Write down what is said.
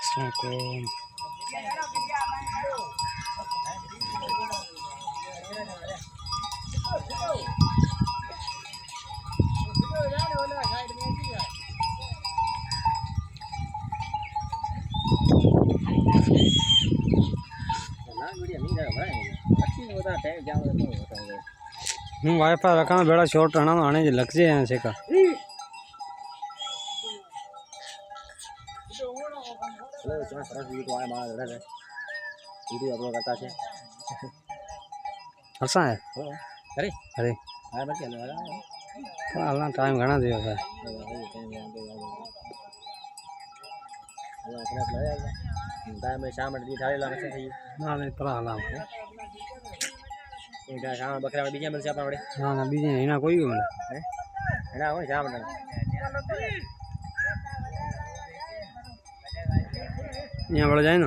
Assalamualaikum. Wifi रखा बेड़ा short रहना आने लग जाए यहाँ से का हसा है अरे अरे हाल टाइम घना दिया है टाइम शाम ना नहीं पर हाल शाम बकरा बीजा मिलશે આપણા વડે ના ના બીજે એના કોઈ મને એના હોય શામ અહીંયા વળે જાય ને